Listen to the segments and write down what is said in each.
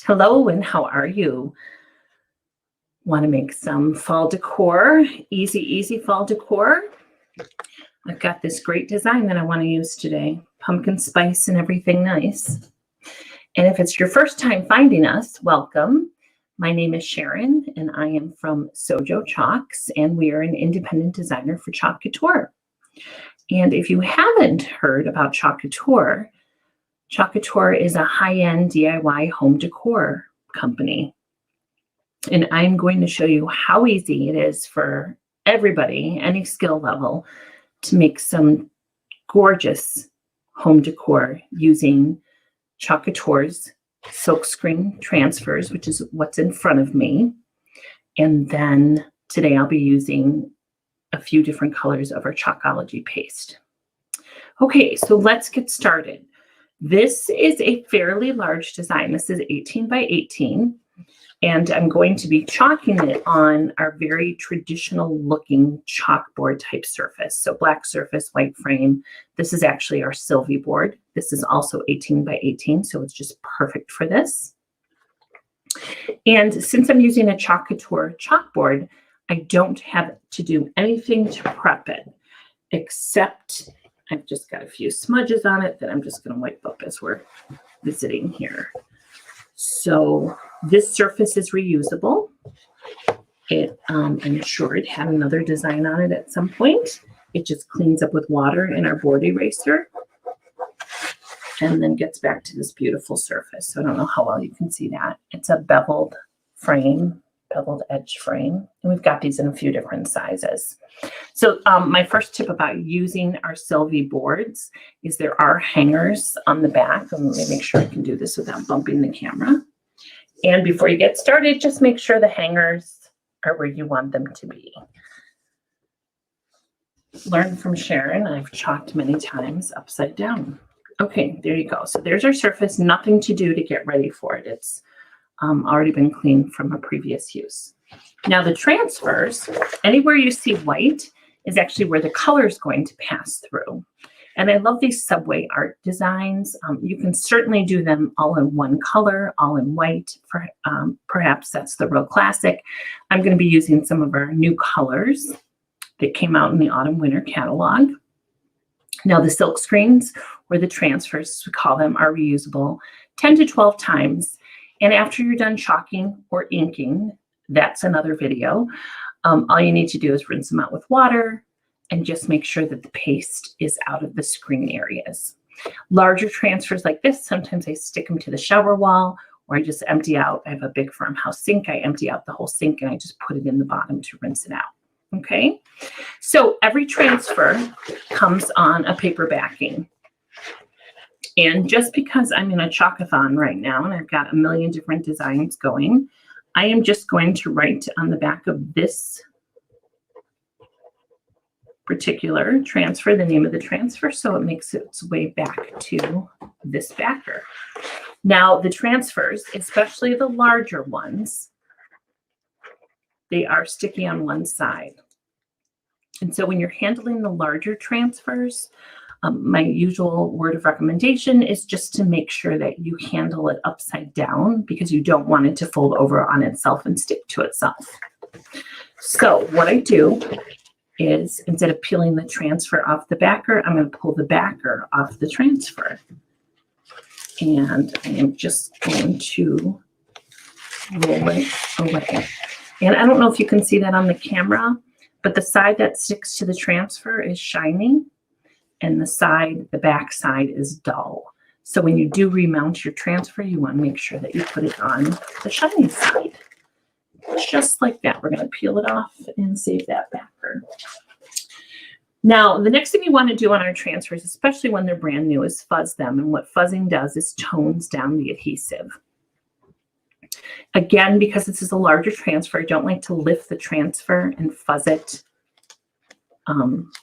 Hello, and how are you? Want to make some fall decor, easy fall decor? I've got this great design that I want to use today. Pumpkin spice and everything nice. And if it's your first time finding us, welcome. My name is Sharon, and I am from Sojo Chalks, and we are an independent designer for Chalk Couture. And if you haven't heard about Chalk Couture is a high-end DIY home decor company. And I'm going to show you how easy it is for everybody, any skill level, to make some gorgeous home decor using Chalk Couture's silkscreen transfers, which is what's in front of me. And then today I'll be using a few different colors of our Chalkology paste. Okay, so let's get started. This is a fairly large design. This is 18 by 18, and I'm going to be chalking it on our very traditional looking chalkboard type surface. So black surface, white frame. This is actually our Sylvie board. This is also 18 by 18, so it's just perfect for this. And since I'm using a Chalk Couture chalkboard, I don't have to do anything to prep it, except I've just got a few smudges on it that I'm just going to wipe up as we're visiting here. So this surface is reusable. I'm sure it had another design on it at some point. It just cleans up with water in our board eraser and then gets back to this beautiful surface. So I don't know how well you can see that. It's a beveled frame, beveled edge frame. And we've got these in a few different sizes. So my first tip about using our Sylvie boards is there are hangers on the back. And let me make sure I can do this without bumping the camera. And before you get started, just make sure the hangers are where you want them to be. Learn from Sharon. I've chalked many times upside down. Okay, there you go. So there's our surface. Nothing to do to get ready for it. It's already been cleaned from a previous use. Now the transfers, anywhere you see white is actually where the color is going to pass through. And I love these subway art designs. You can certainly do them all in one color, all in white. Perhaps that's the real classic. I'm going to be using some of our new colors that came out in the autumn winter catalog. Now the silk screens, or the transfers as we call them, are reusable 10 to 12 times. And after you're done chalking or inking, that's another video. All you need to do is rinse them out with water and just make sure that the paste is out of the screen areas. Larger transfers like this, sometimes I stick them to the shower wall, or I just empty out. I have a big farmhouse sink. I empty out the whole sink and I just put it in the bottom to rinse it out. Okay, so every transfer comes on a paper backing. And just because I'm in a chalkathon right now and I've got a million different designs going, I am just going to write on the back of this particular transfer the name of the transfer so it makes its way back to this backer. Now the transfers, especially the larger ones, they are sticky on one side. And so when you're handling the larger transfers, my usual word of recommendation is just to make sure that you handle it upside down because you don't want it to fold over on itself and stick to itself. So what I do is instead of peeling the transfer off the backer, I'm going to pull the backer off the transfer. And I am just going to roll it away. And I don't know if you can see that on the camera, but the side that sticks to the transfer is shiny. And the back side is dull. So when you do remount your transfer, you want to make sure that you put it on the shiny side. Just like that. We're going to peel it off and save that backer. Now, the next thing you want to do on our transfers, especially when they're brand new, is fuzz them. And what fuzzing does is tones down the adhesive. Again, because this is a larger transfer, I don't like to lift the transfer and fuzz it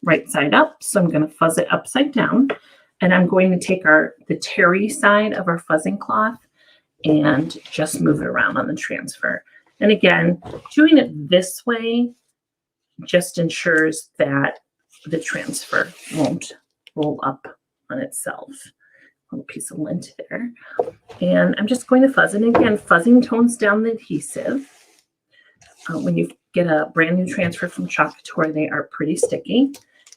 right side up. So I'm going to fuzz it upside down. And I'm going to take the terry side of our fuzzing cloth and just move it around on the transfer. And again, doing it this way just ensures that the transfer won't roll up on itself. little piece of lint there. And I'm just going to fuzz. And again, fuzzing tones down the adhesive. When you get a brand new transfer from Couture, they are pretty sticky.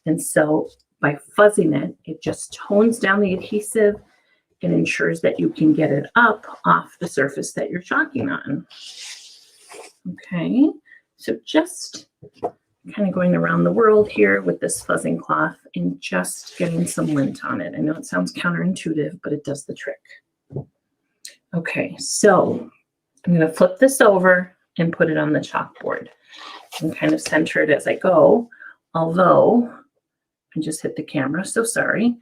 And so by fuzzing it, it just tones down the adhesive and ensures that you can get it up off the surface that you're chalking on. Okay, so just kind of going around the world here with this fuzzing cloth and just getting some lint on it. I know it sounds counterintuitive, but it does the trick. Okay, so I'm going to flip this over and put it on the chalkboard and kind of center it as I go, although I just hit the camera, so sorry.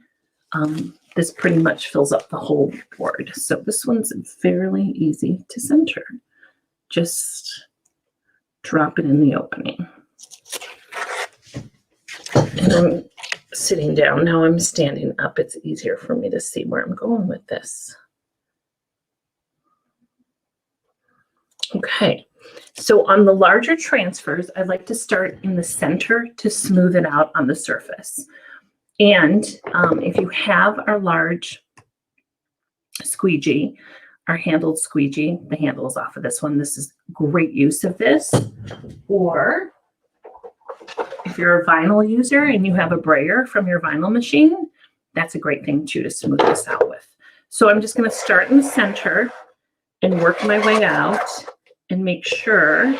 This pretty much fills up the whole board. So this one's fairly easy to center. Just drop it in the opening. And I'm sitting down. Now I'm standing up. It's easier for me to see where I'm going with this. Okay, so on the larger transfers, I like to start in the center to smooth it out on the surface. And if you have our large squeegee, our handled squeegee, the handle is off of this one. This is great use of this. Or if you're a vinyl user and you have a brayer from your vinyl machine, that's a great thing too to smooth this out with. So I'm just going to start in the center and work my way out and make sure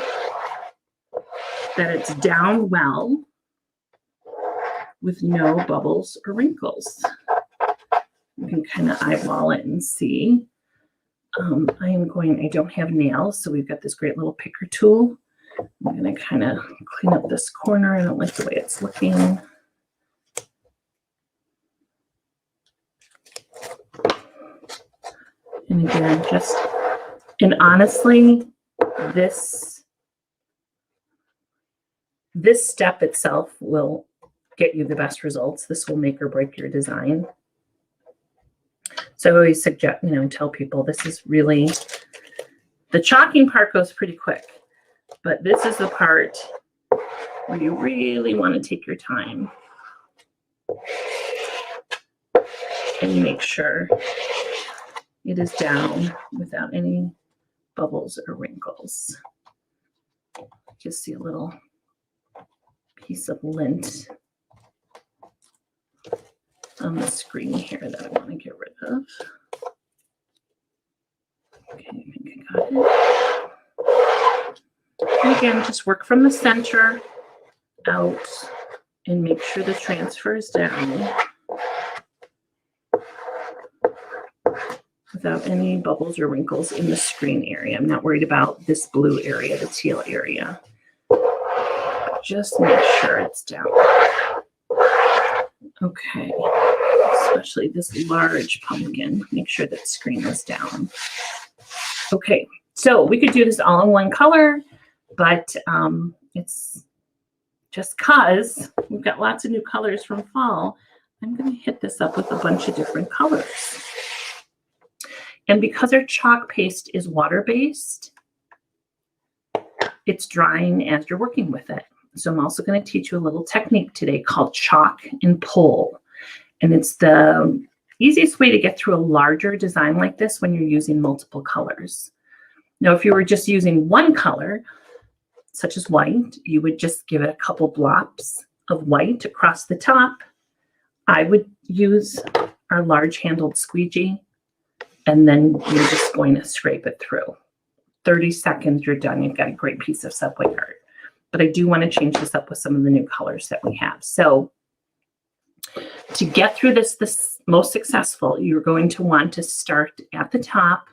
that it's down well with no bubbles or wrinkles. You can kind of eyeball it and see. I don't have nails, so we've got this great little picker tool. I'm going to kind of clean up this corner. I don't like the way it's looking. And again, and honestly, this step itself will get you the best results. This will make or break your design. So I always suggest, tell people this is really, the chalking part goes pretty quick, but this is the part where you really want to take your time and you make sure it is down without any bubbles or wrinkles. Just see a little piece of lint on the screen here that I want to get rid of. Okay, I think I got it. And again, just work from the center out and make sure the transfer is down without any bubbles or wrinkles in the screen area. I'm not worried about this blue area, the teal area. Just make sure it's down. Okay, especially this large pumpkin. Make sure that screen is down. Okay, so we could do this all in one color, but it's just because we've got lots of new colors from fall, I'm going to hit this up with a bunch of different colors. And because our chalk paste is water-based, it's drying as you're working with it. So I'm also going to teach you a little technique today called chalk and pull. And it's the easiest way to get through a larger design like this when you're using multiple colors. Now, if you were just using one color, such as white, you would just give it a couple blops of white across the top. I would use our large handled squeegee, and then you're just going to scrape it through. 30 seconds, you're done. You've got a great piece of subway art. But I do want to change this up with some of the new colors that we have. So to get through this most successful, you're going to want to start at the top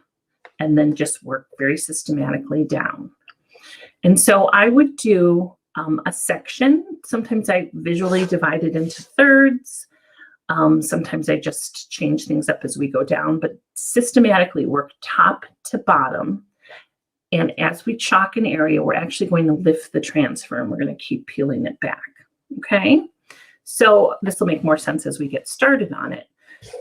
and then just work very systematically down. And so I would do a section. Sometimes I visually divide it into thirds. Sometimes I just change things up as we go down, but systematically work top to bottom. And as we chalk an area, we're actually going to lift the transfer and we're going to keep peeling it back. Okay, so this will make more sense as we get started on it.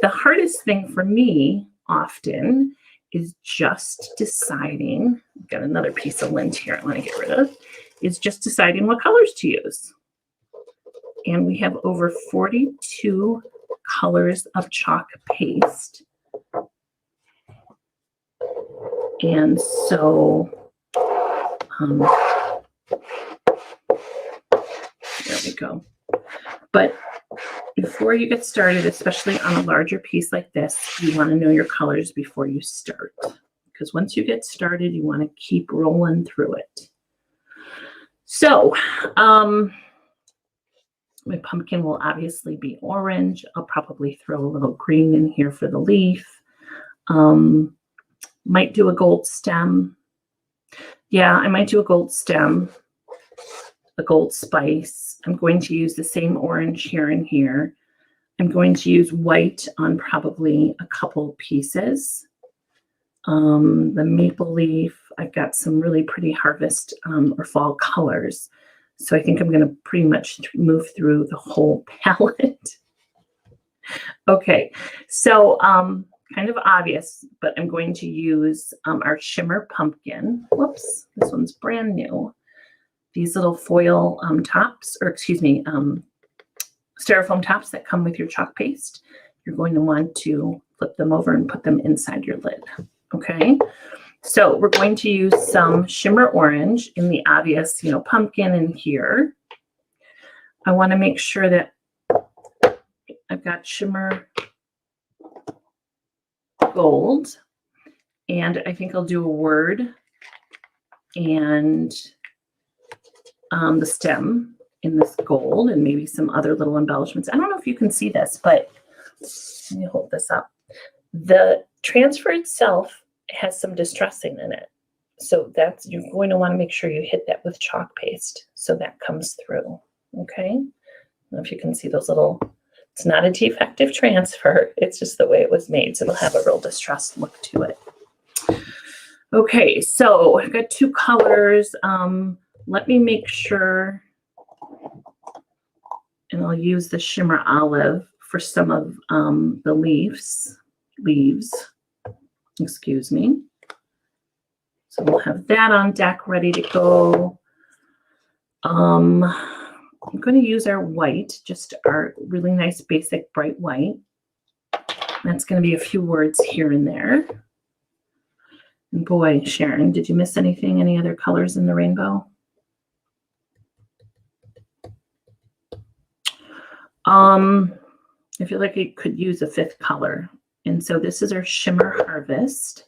The hardest thing for me often is just deciding, I've got another piece of lint here I want to get rid of, is just deciding what colors to use. And we have over 42 colors of chalk paste And so, there we go. But before you get started, especially on a larger piece like this, you want to know your colors before you start. Because once you get started, you want to keep rolling through it. So, my pumpkin will obviously be orange. I'll probably throw a little green in here for the leaf. Might do a gold stem. Yeah, I might do a gold stem, a gold spice. I'm going to use the same orange here and here. I'm going to use white on probably a couple pieces. The maple leaf, I've got some really pretty harvest or fall colors. So I think I'm going to pretty much move through the whole palette. Okay, so kind of obvious, but I'm going to use our shimmer pumpkin. Whoops, this one's brand new. These little foil tops, or excuse me, styrofoam tops that come with your chalk paste. You're going to want to flip them over and put them inside your lid. Okay, so we're going to use some shimmer orange in the obvious, pumpkin in here. I want to make sure that I've got shimmer gold, and I think I'll do a word and the stem in this gold and maybe some other little embellishments. I don't know if you can see this, but let me hold this up. The transfer itself has some distressing in it. So you're going to want to make sure you hit that with chalk paste so that comes through. Okay. I don't know if you can see those little, it's not a defective transfer. It's just the way it was made. So it'll have a real distressed look to it. Okay. So I've got two colors. Let me make sure, and I'll use the shimmer olive for some of the leaves, excuse me. So we'll have that on deck ready to go. I'm going to use our white, just our really nice basic bright white. That's going to be a few words here and there. And boy, Sharon, did you miss anything? Any other colors in the rainbow? I feel like it could use a fifth color. And so this is our Shimmer Harvest.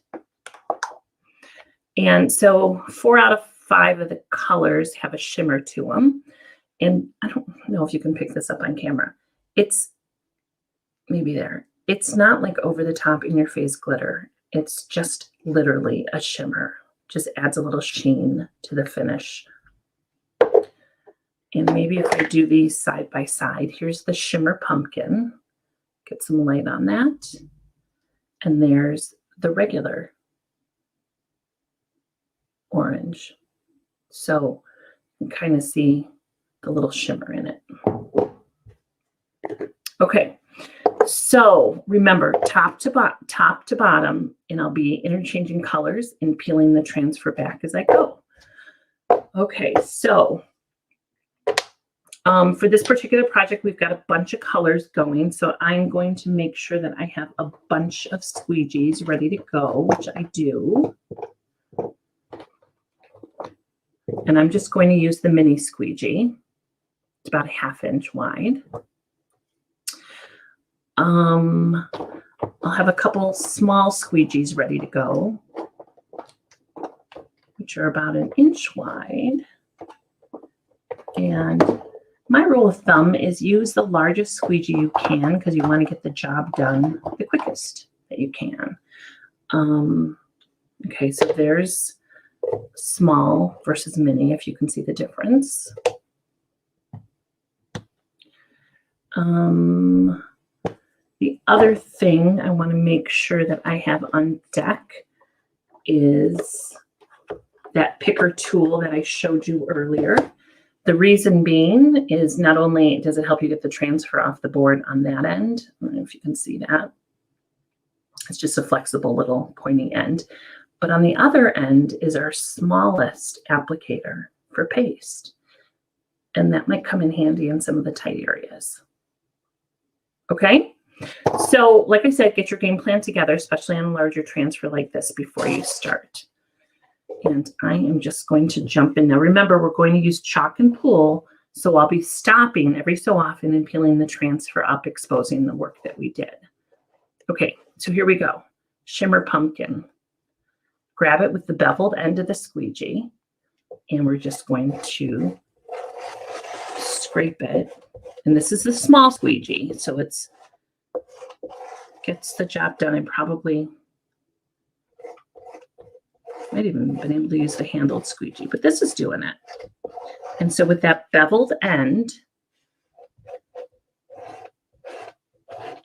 And so 4 out of 5 of the colors have a shimmer to them. And I don't know if you can pick this up on camera. It's maybe there. It's not like over the top in your face glitter. It's just literally a shimmer. Just adds a little sheen to the finish. And maybe if I do these side by side, here's the shimmer pumpkin. Get some light on that. And there's the regular orange. So you can kind of see the little shimmer in it. Okay, so remember, top to bottom, and I'll be interchanging colors and peeling the transfer back as I go. Okay, so for this particular project, we've got a bunch of colors going, so I'm going to make sure that I have a bunch of squeegees ready to go, which I do. And I'm just going to use the mini squeegee. It's about a 1/2 inch wide. I'll have a couple small squeegees ready to go, which are about 1 inch wide. And my rule of thumb is use the largest squeegee you can because you want to get the job done the quickest that you can. Okay, so there's small versus mini, if you can see the difference. The other thing I want to make sure that I have on deck is that picker tool that I showed you earlier. The reason being is not only does it help you get the transfer off the board on that end, I don't know if you can see that. It's just a flexible little pointy end. But on the other end is our smallest applicator for paste. And that might come in handy in some of the tight areas. Okay, So like I said, get your game plan together, especially on a larger transfer like this before you start. And I am just going to jump in. Now remember, we're going to use chalk and pull, so I'll be stopping every so often and peeling the transfer up, exposing the work that we did. Okay, so here we go. Shimmer pumpkin. Grab it with the beveled end of the squeegee, and we're just going to scrape it. And this is a small squeegee, so it's gets the job done. I probably might even been able to use the handled squeegee, but this is doing it. And so with that beveled end,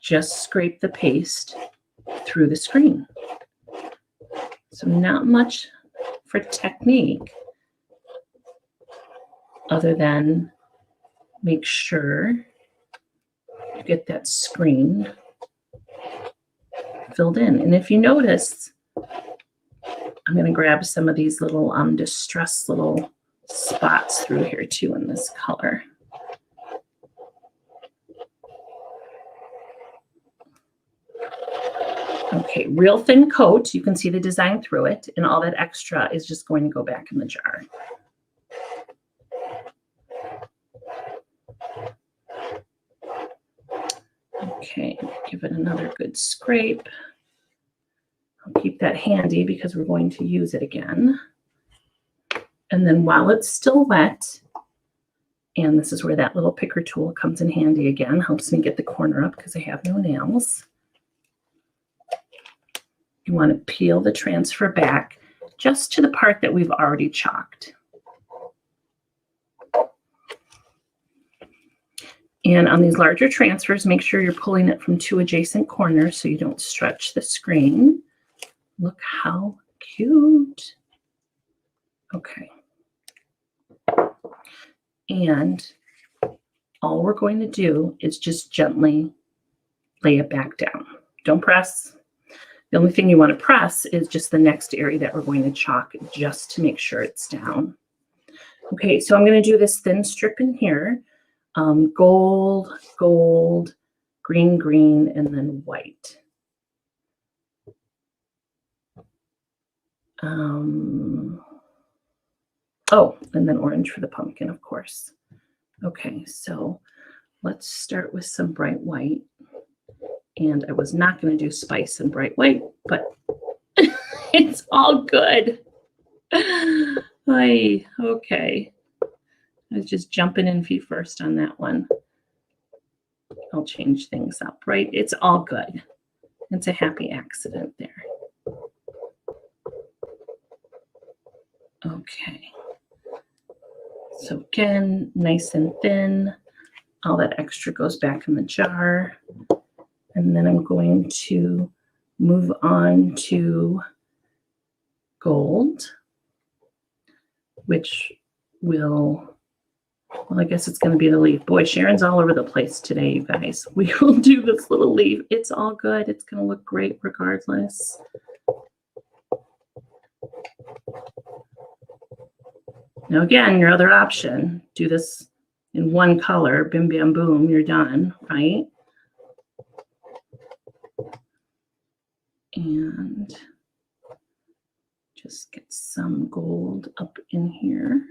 just scrape the paste through the screen. So not much for technique, other than make sure you get that screen filled in. And if you notice, I'm going to grab some of these little distressed little spots through here too in this color. Okay, real thin coat. You can see the design through it, and all that extra is just going to go back in the jar. Okay, give it another good scrape. I'll keep that handy because we're going to use it again. And then while it's still wet, and this is where that little picker tool comes in handy again, helps me get the corner up because I have no nails. You want to peel the transfer back just to the part that we've already chalked. And on these larger transfers, make sure you're pulling it from two adjacent corners so you don't stretch the screen. Look how cute. Okay. And all we're going to do is just gently lay it back down. Don't press. The only thing you want to press is just the next area that we're going to chalk just to make sure it's down. Okay, so I'm going to do this thin strip in here. Gold, gold, green, green, and then white. Oh, and then orange for the pumpkin, of course. Okay, so let's start with some bright white. And I was not going to do spice and bright white, but it's all good. Okay. I was just jumping in feet first on that one. I'll change things up, right? It's all good. It's a happy accident there. Okay. So again, nice and thin. All that extra goes back in the jar. And then I'm going to move on to gold, which will, well, I guess it's going to be the leaf. Boy, Sharon's all over the place today, you guys. We will do this little leaf. It's all good. It's going to look great regardless. Now, again, your other option, do this in one color, bim, bam, boom, you're done, right? And just get some gold up in here.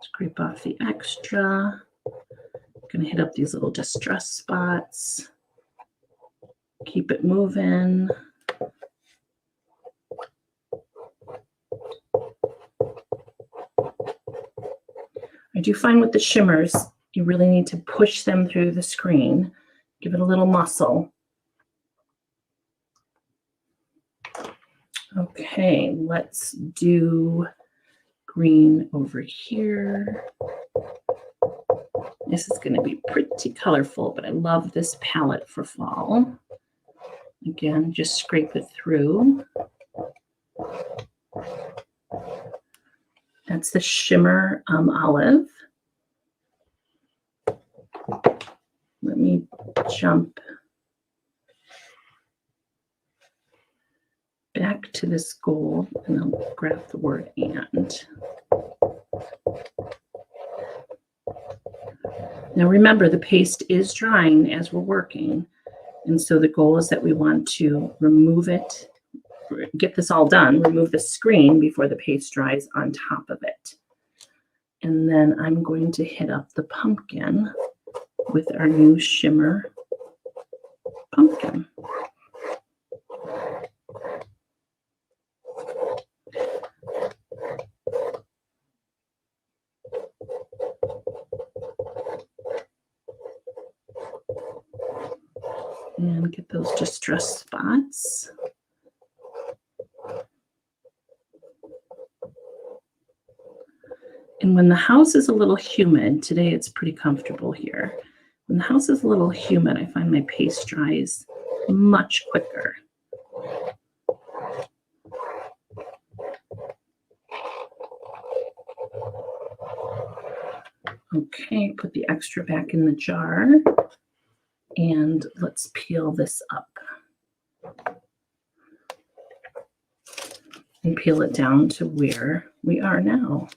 Scrape off the extra. Going to hit up these little distress spots. Keep it moving. I do find with the shimmers, you really need to push them through the screen. Give it a little muscle. Okay, let's do green over here. This is going to be pretty colorful, but I love this palette for fall. Again, just scrape it through. That's the shimmer olive. Let me jump back to this gold, and I'll grab the word and. Now remember, the paste is drying as we're working. And so the goal is that we want to remove it, get this all done, remove the screen before the paste dries on top of it. And then I'm going to hit up the pumpkin with our new shimmer pumpkin. And get those distressed spots. And when the house is a little humid, today it's pretty comfortable here. When the house is a little humid, I find my paste dries much quicker. Okay, put the extra back in the jar. And let's peel this up. And peel it down to where we are now.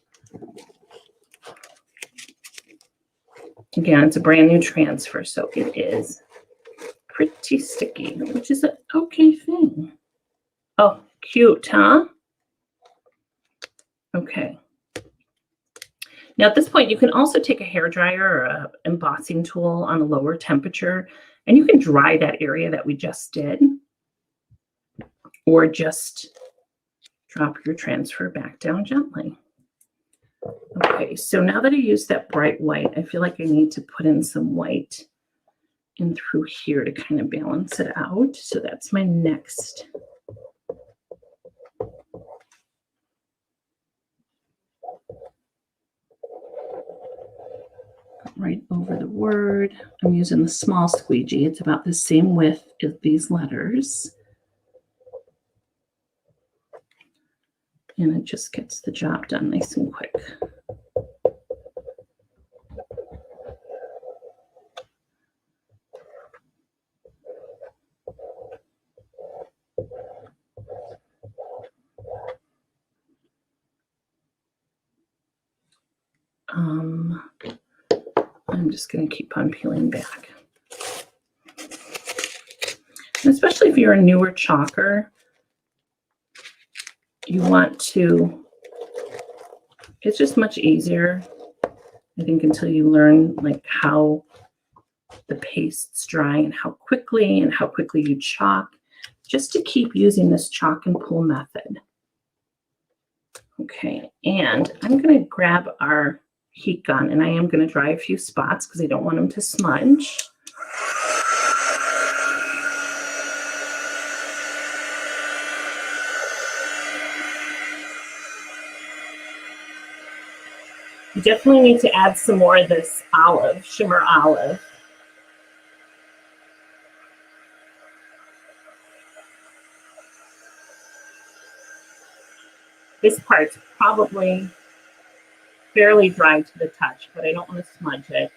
Again, it's a brand new transfer, so it is pretty sticky, which is an okay thing. Oh, cute, huh? Okay. Now at this point, you can also take a hairdryer or an embossing tool on a lower temperature, and you can dry that area that we just did, or just drop your transfer back down gently. Okay, so now that I used that bright white, I feel like I need to put in some white in through here to kind of balance it out. So that's my next. Right over the word. I'm using the small squeegee. It's about the same width as these letters. And it just gets the job done nice and quick. I'm just going to keep on peeling back. And especially if you're a newer chalker, you want to, it's just much easier, I think, until you learn like how the paste's drying and how quickly you chalk, just to keep using this chalk and pull method. Okay, and I'm going to grab our heat gun, and I am going to dry a few spots because I don't want them to smudge. You definitely need to add some more of this olive, shimmer olive. This part's probably fairly dry to the touch, but I don't want to smudge it.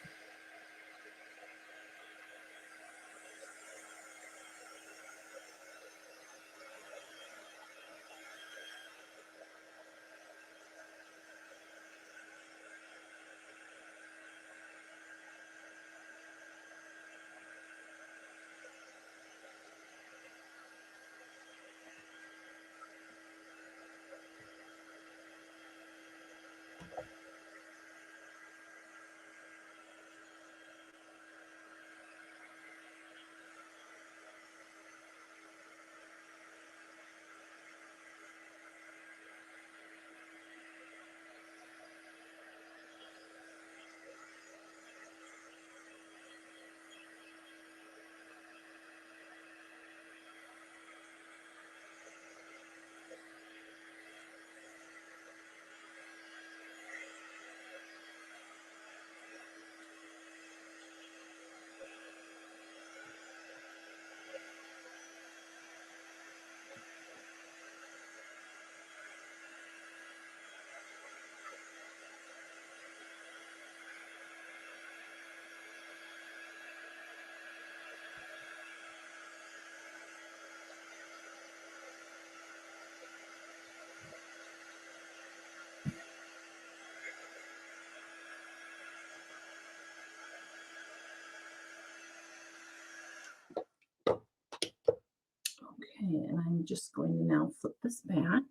and I'm just going to now flip this back.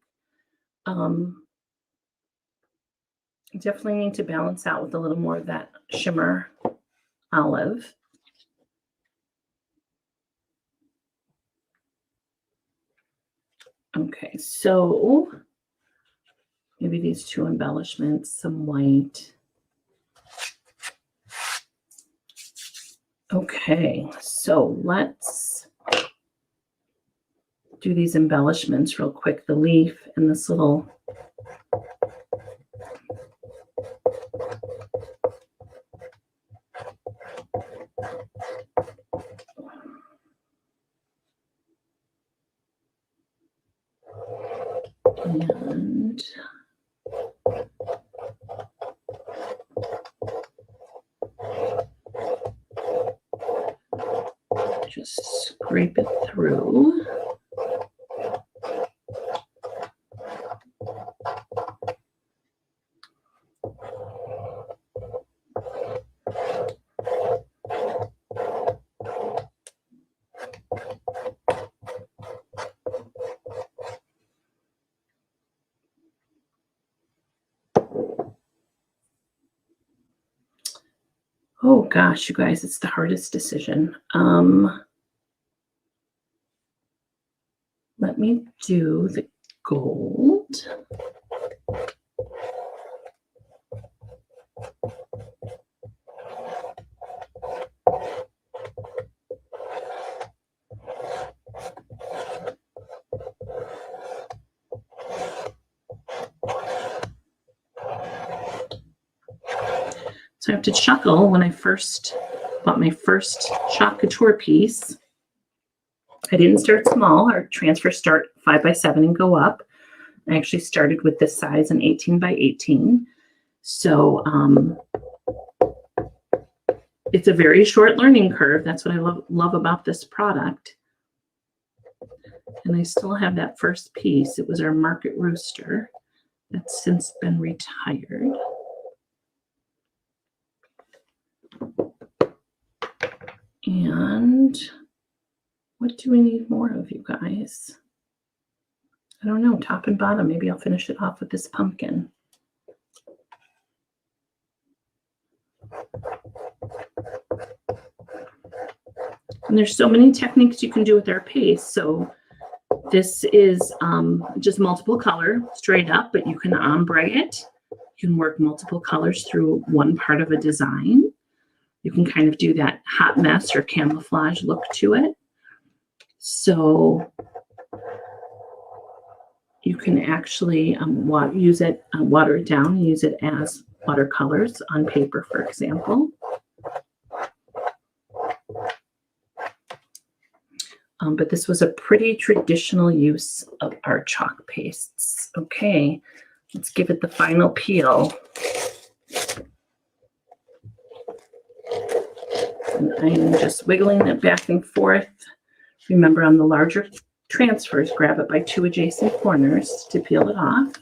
Definitely need to balance out with a little more of that shimmer olive. Okay, so maybe these two embellishments, some white. Okay, so let's do these embellishments real quick. The leaf and this little and just scrape it through. Oh gosh, you guys, it's the hardest decision. Let me do the gold. So I have to chuckle when I first bought my first chalk couture piece. I didn't start small. Our transfers start 5x7 and go up. I actually started with this size, an 18x18. So it's a very short learning curve. That's what I love about this product. And I still have that first piece. It was our market rooster that's since been retired. And what do we need more of, you guys? I don't know, top and bottom. Maybe I'll finish it off with this pumpkin. And there's so many techniques you can do with our paste. So this is just multiple color straight up, but you can ombre it. You can work multiple colors through one part of a design. You can kind of do that hot mess or camouflage look to it. So you can actually use it, water it down, and use it as watercolors on paper, for example. But this was a pretty traditional use of our chalk pastes. Okay, let's give it the final peel. And I am just wiggling it back and forth. Remember, on the larger transfers, grab it by two adjacent corners to peel it off.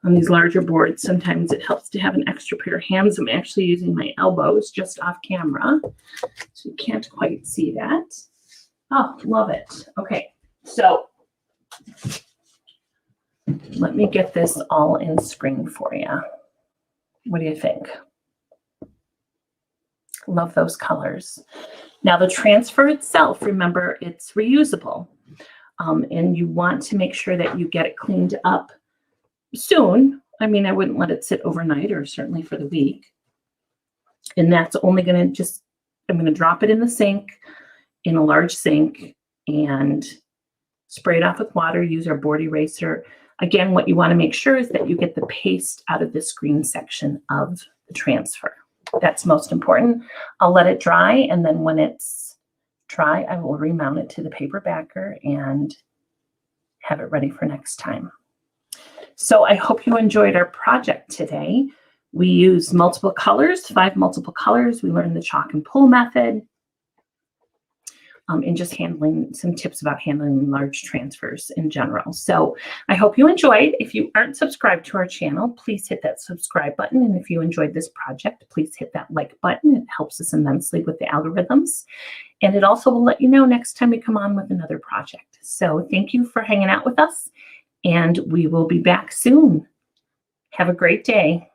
On these larger boards, sometimes it helps to have an extra pair of hands. I'm actually using my elbows just off camera, so you can't quite see that. Oh, love it. Okay, so let me get this all in screen for you. What do you think? Love those colors. Now the transfer itself, remember, it's reusable. And you want to make sure that you get it cleaned up soon. I mean, I wouldn't let it sit overnight or certainly for the week. And that's only going to I'm going to drop it in the sink, in a large sink, and spray it off with water. Use our board eraser. Again, what you want to make sure is that you get the paste out of this green section of the transfer. That's most important. I'll let it dry, and then when it's dry, I will remount it to the paper backer and have it ready for next time. So I hope you enjoyed our project today. We used multiple colors, 5 multiple colors. We learned the chalk and pull method, and just handling some tips about handling large transfers in general. So I hope you enjoyed. If you aren't subscribed to our channel, please hit that subscribe button. And if you enjoyed this project, please hit that like button. It helps us immensely with the algorithms. And it also will let you know next time we come on with another project. So thank you for hanging out with us, and we will be back soon. Have a great day.